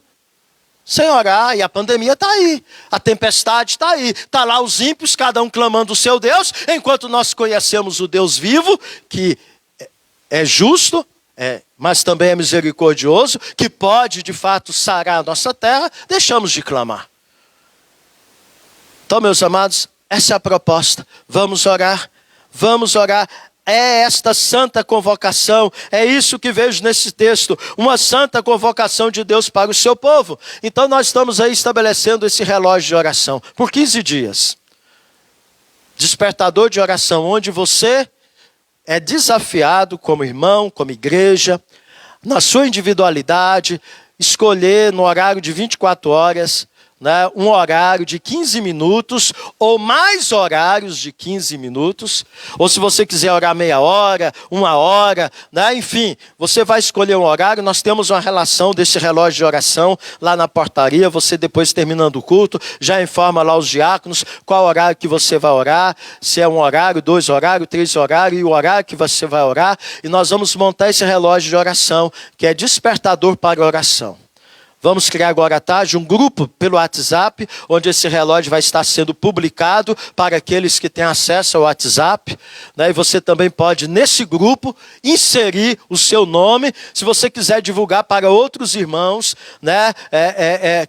sem orar, e a pandemia está aí, a tempestade está aí, está lá os ímpios, cada um clamando o seu Deus, enquanto nós conhecemos o Deus vivo, que é justo, mas também é misericordioso, que pode de fato sarar a nossa terra, deixamos de clamar. Então, meus amados, essa é a proposta. Vamos orar, vamos orar. É esta santa convocação, é isso que vejo nesse texto, uma santa convocação de Deus para o seu povo. Então nós estamos aí estabelecendo esse relógio de oração por 15 dias. Despertador de oração, onde você é desafiado como irmão, como igreja, na sua individualidade, escolher no horário de 24 horas, né, um horário de 15 minutos ou mais horários de 15 minutos, ou se você quiser orar meia hora, 1 hora, né, enfim, você vai escolher um horário. Nós temos uma relação desse relógio de oração lá na portaria. Você depois, terminando o culto, já informa lá os diáconos qual horário que você vai orar, se é 1 horário, 2 horários, 3 horários e o horário que você vai orar, e nós vamos montar esse relógio de oração, que é despertador para a oração. Vamos criar agora à tarde um grupo pelo WhatsApp, onde esse relógio vai estar sendo publicado para aqueles que têm acesso ao WhatsApp, né? E você também pode, nesse grupo, inserir o seu nome, se você quiser divulgar para outros irmãos, né?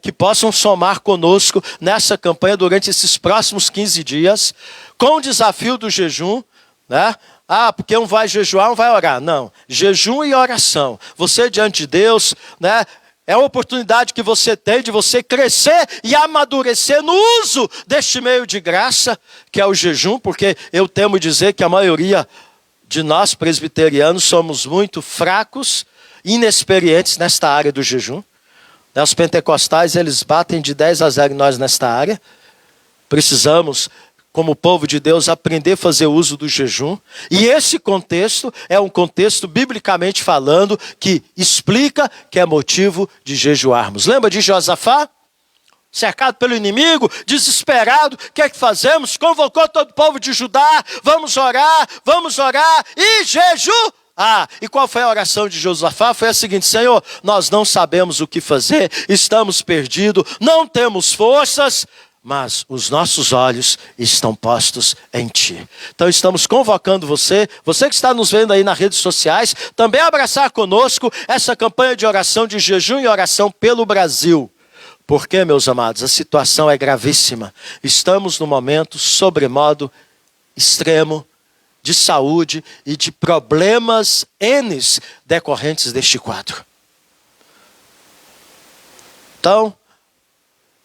Que possam somar conosco nessa campanha durante esses próximos 15 dias, com o desafio do jejum, né? Porque um vai jejuar, um vai orar. Não, jejum e oração. Você diante de Deus, né? É a oportunidade que você tem de você crescer e amadurecer no uso deste meio de graça, que é o jejum, porque eu temo dizer que a maioria de nós presbiterianos somos muito fracos, inexperientes nesta área do jejum. Os pentecostais, eles batem de 10-0 em nós nesta área. Precisamos, como povo de Deus, aprender a fazer uso do jejum. E esse contexto é um contexto, biblicamente falando, que explica que é motivo de jejuarmos. Lembra de Josafá? Cercado pelo inimigo, desesperado, o que é que fazemos? Convocou todo o povo de Judá, vamos orar e jejuar. E qual foi a oração de Josafá? Foi a seguinte: Senhor, nós não sabemos o que fazer, estamos perdidos, não temos forças, mas os nossos olhos estão postos em Ti. Então estamos convocando você que está nos vendo aí nas redes sociais, também abraçar conosco essa campanha de oração, de jejum e oração pelo Brasil. Porque, meus amados, a situação é gravíssima. Estamos num momento sobremodo extremo de saúde e de problemas N decorrentes deste quadro. Então,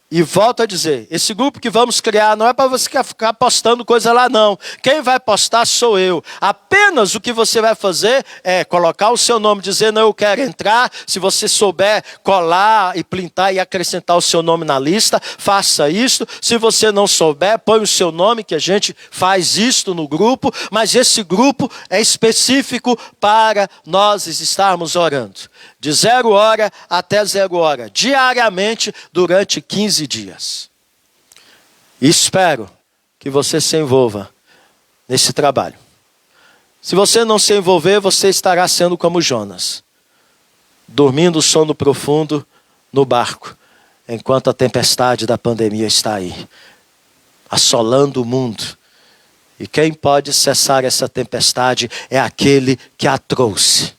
e volto a dizer, esse grupo que vamos criar não é para você ficar postando coisa lá não. Quem vai postar sou eu. Apenas o que você vai fazer é colocar o seu nome, dizendo eu quero entrar. Se você souber colar e printar e acrescentar o seu nome na lista, faça isso. Se você não souber, põe o seu nome, que a gente faz isto no grupo. Mas esse grupo é específico para nós estarmos orando. De 0 hora até 0 hora, diariamente, durante 15 dias. E espero que você se envolva nesse trabalho. Se você não se envolver, você estará sendo como Jonas, dormindo sono profundo no barco, enquanto a tempestade da pandemia está aí, assolando o mundo. E quem pode cessar essa tempestade é aquele que a trouxe.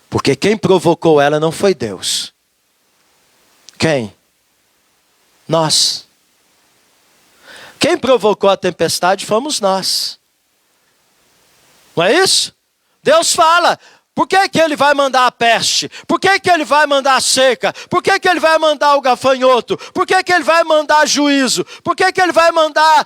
Porque quem provocou ela não foi Deus. Quem? Nós. Quem provocou a tempestade fomos nós. Não é isso? Deus fala, por que que ele vai mandar a peste? Por que que ele vai mandar a seca? Por que que ele vai mandar o gafanhoto? Por que que ele vai mandar juízo? Por que que ele vai mandar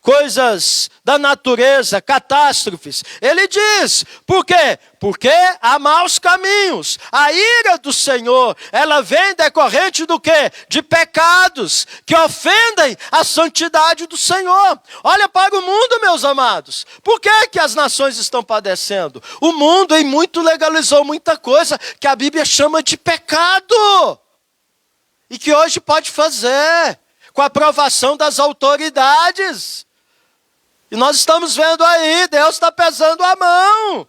coisas da natureza, catástrofes? Ele diz, por quê? Porque há maus caminhos. A ira do Senhor, ela vem decorrente do quê? De pecados que ofendem a santidade do Senhor. Olha para o mundo, meus amados. Por que que as nações estão padecendo? O mundo em muito legalizou muita coisa que a Bíblia chama de pecado. E que hoje pode fazer com a aprovação das autoridades. E nós estamos vendo aí, Deus está pesando a mão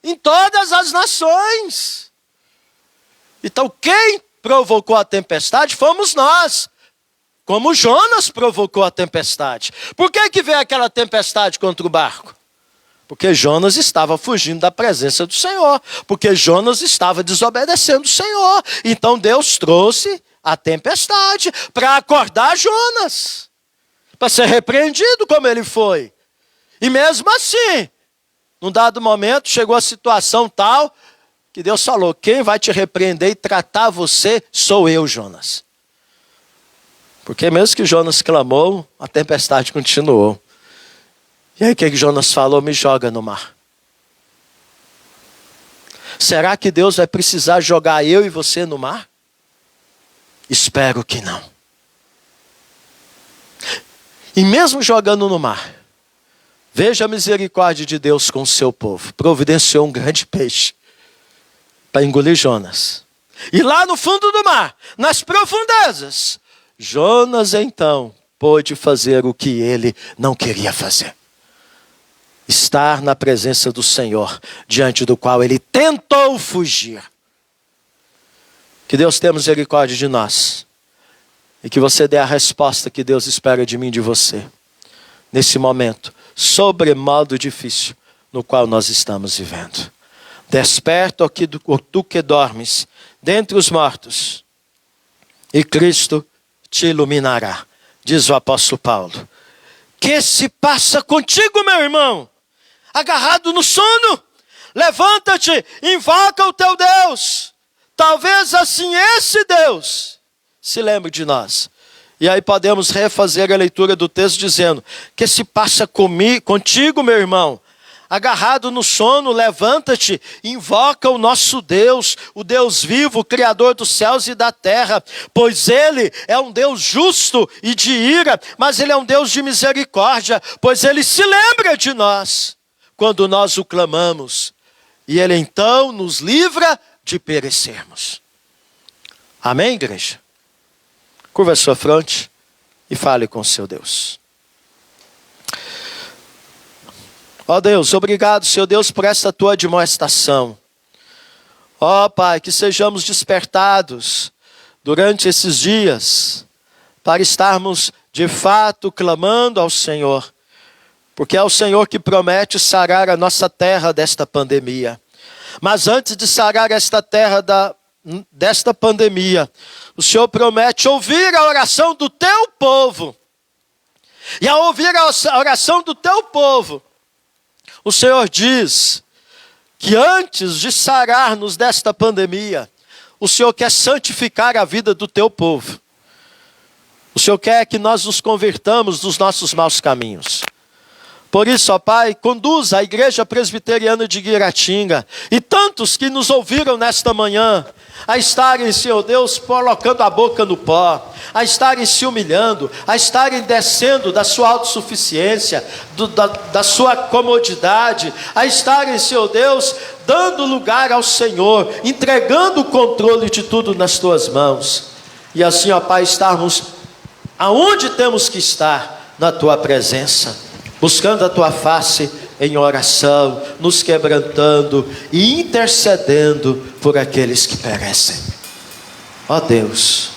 em todas as nações. Então quem provocou a tempestade fomos nós. Como Jonas provocou a tempestade. Por que que veio aquela tempestade contra o barco? Porque Jonas estava fugindo da presença do Senhor. Porque Jonas estava desobedecendo o Senhor. Então Deus trouxe a tempestade para acordar Jonas. Para ser repreendido como ele foi. E mesmo assim, num dado momento, chegou a situação tal que Deus falou, quem vai te repreender e tratar você sou eu, Jonas. Porque mesmo que Jonas clamou, a tempestade continuou. E aí o que Jonas falou? Me joga no mar. Será que Deus vai precisar jogar eu e você no mar? Espero que não. E mesmo jogando no mar, veja a misericórdia de Deus com o seu povo. Providenciou um grande peixe para engolir Jonas. E lá no fundo do mar, nas profundezas, Jonas então pôde fazer o que ele não queria fazer. Estar na presença do Senhor, diante do qual ele tentou fugir. Que Deus tenha misericórdia de nós. E que você dê a resposta que Deus espera de mim e de você. Nesse momento, sobremodo difícil, no qual nós estamos vivendo. Desperta, ó tu que dormes, dentre os mortos, e Cristo te iluminará, diz o apóstolo Paulo. Que se passa contigo, meu irmão? Agarrado no sono? Levanta-te, invoca o teu Deus. Talvez assim esse Deus se lembre de nós. E aí podemos refazer a leitura do texto dizendo: que se passa contigo, meu irmão? Agarrado no sono, levanta-te, invoca o nosso Deus, o Deus vivo, o Criador dos céus e da terra, pois Ele é um Deus justo e de ira, mas Ele é um Deus de misericórdia, pois Ele se lembra de nós, quando nós o clamamos, e Ele então nos livra de perecermos. Amém, igreja? Curva a sua fronte e fale com o seu Deus. Ó Deus, obrigado, Senhor Deus, por esta tua admoestação. Ó Pai, que sejamos despertados durante esses dias, para estarmos de fato clamando ao Senhor, porque é o Senhor que promete sarar a nossa terra desta pandemia. Mas antes de sarar esta terra desta pandemia, o Senhor promete ouvir a oração do teu povo. E ao ouvir a oração do teu povo, o Senhor diz que antes de sarar-nos desta pandemia, o Senhor quer santificar a vida do teu povo. O Senhor quer que nós nos convertamos dos nossos maus caminhos. Por isso, ó Pai, conduza a Igreja Presbiteriana de Guiratinga e tantos que nos ouviram nesta manhã a estarem, Senhor Deus, colocando a boca no pó, a estarem se humilhando, a estarem descendo da sua autossuficiência, da sua comodidade, a estarem, Senhor Deus, dando lugar ao Senhor, entregando o controle de tudo nas tuas mãos. E assim, ó Pai, estarmos aonde temos que estar, na tua presença, buscando a tua face em oração, nos quebrantando e intercedendo por aqueles que perecem. Ó Deus,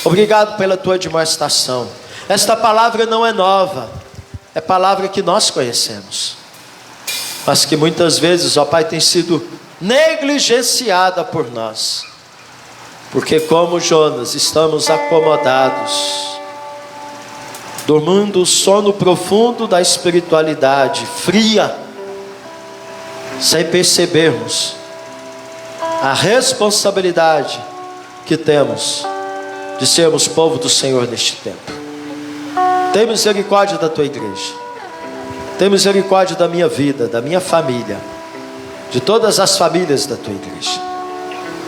obrigado pela tua admoestação. Esta palavra não é nova, é palavra que nós conhecemos, mas que muitas vezes, ó Pai, tem sido negligenciada por nós, porque como Jonas, estamos acomodados, dormindo o sono profundo da espiritualidade fria, sem percebermos a responsabilidade que temos de sermos povo do Senhor neste tempo. Tem misericórdia da tua igreja, tem misericórdia da minha vida, da minha família, de todas as famílias da tua igreja.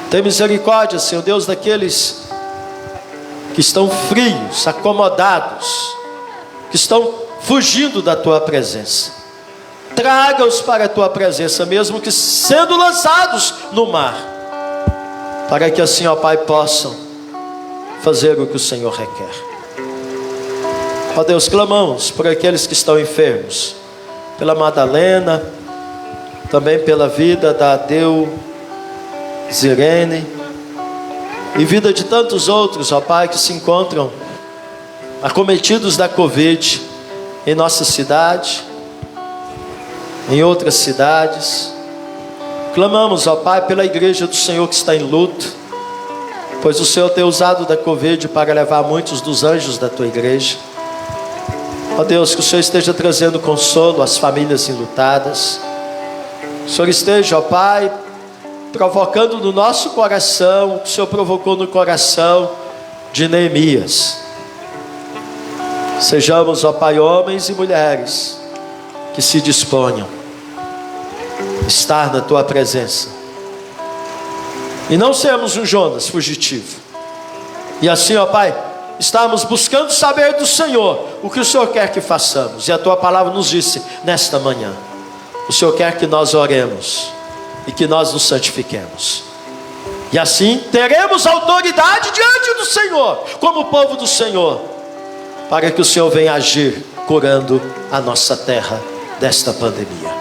Tem misericórdia, Senhor Deus, daqueles que estão frios, acomodados, que estão fugindo da tua presença. Traga-os para a tua presença, mesmo que sendo lançados no mar, para que assim, ó Pai, possam fazer o que o Senhor requer. Ó Deus, clamamos por aqueles que estão enfermos, pela Madalena, também pela vida da Adeu Zirene, e vida de tantos outros, ó Pai, que se encontram acometidos da Covid em nossa cidade, em outras cidades. Clamamos, ó Pai, pela igreja do Senhor que está em luto, pois o Senhor tem usado da Covid para levar muitos dos anjos da tua igreja. Ó Deus, que o Senhor esteja trazendo consolo às famílias enlutadas. O Senhor esteja, ó Pai, provocando no nosso coração o que o Senhor provocou no coração de Neemias. Sejamos, ó Pai, homens e mulheres que se disponham a estar na tua presença E não sermos um Jonas fugitivo. E assim, ó Pai, estamos buscando saber do Senhor o que o Senhor quer que façamos. E a Tua palavra nos disse nesta manhã: o Senhor quer que nós oremos e que nós nos santifiquemos. E assim teremos autoridade diante do Senhor, como povo do Senhor, para que o Senhor venha agir, curando a nossa terra desta pandemia.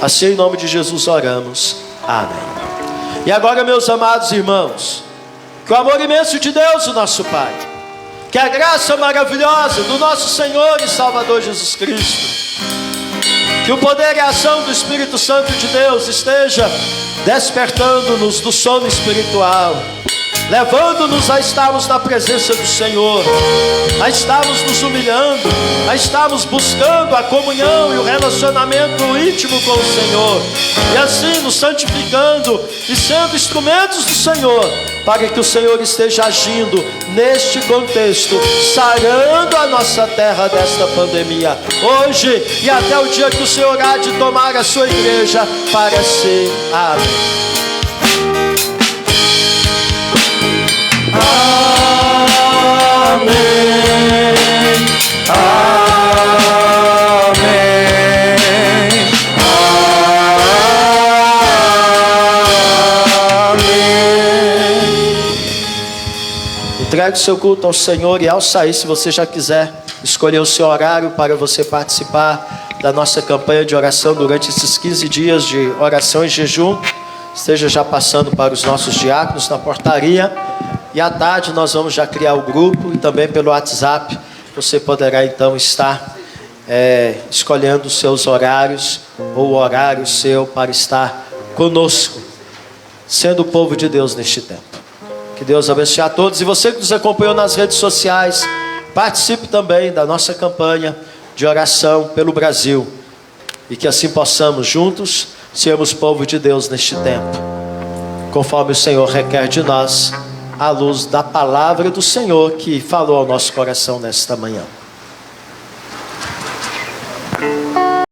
Assim, em nome de Jesus oramos. Amém. E agora, meus amados irmãos, que o amor imenso de Deus, o nosso Pai, que a graça maravilhosa do nosso Senhor e Salvador Jesus Cristo, que o poder e a ação do Espírito Santo de Deus esteja despertando-nos do sono espiritual, levando-nos a estarmos na presença do Senhor, a estarmos nos humilhando, a estarmos buscando a comunhão e o relacionamento íntimo com o Senhor, e assim nos santificando e sendo instrumentos do Senhor, para que o Senhor esteja agindo neste contexto, sarando a nossa terra desta pandemia, hoje e até o dia que o Senhor há de tomar a sua igreja para si. Amém. Amém. Amém. Amém. Entregue o seu culto ao Senhor, e ao sair, se você já quiser escolher o seu horário para você participar da nossa campanha de oração durante esses 15 dias de oração e jejum, esteja já passando para os nossos diáconos na portaria. E à tarde nós vamos já criar o grupo, e também pelo WhatsApp você poderá então estar escolhendo os seus horários, ou o horário seu para estar conosco, sendo o povo de Deus neste tempo. Que Deus abençoe a todos. E você que nos acompanhou nas redes sociais, participe também da nossa campanha de oração pelo Brasil, e que assim possamos juntos sermos povo de Deus neste tempo, conforme o Senhor requer de nós, à luz da palavra do Senhor que falou ao nosso coração nesta manhã.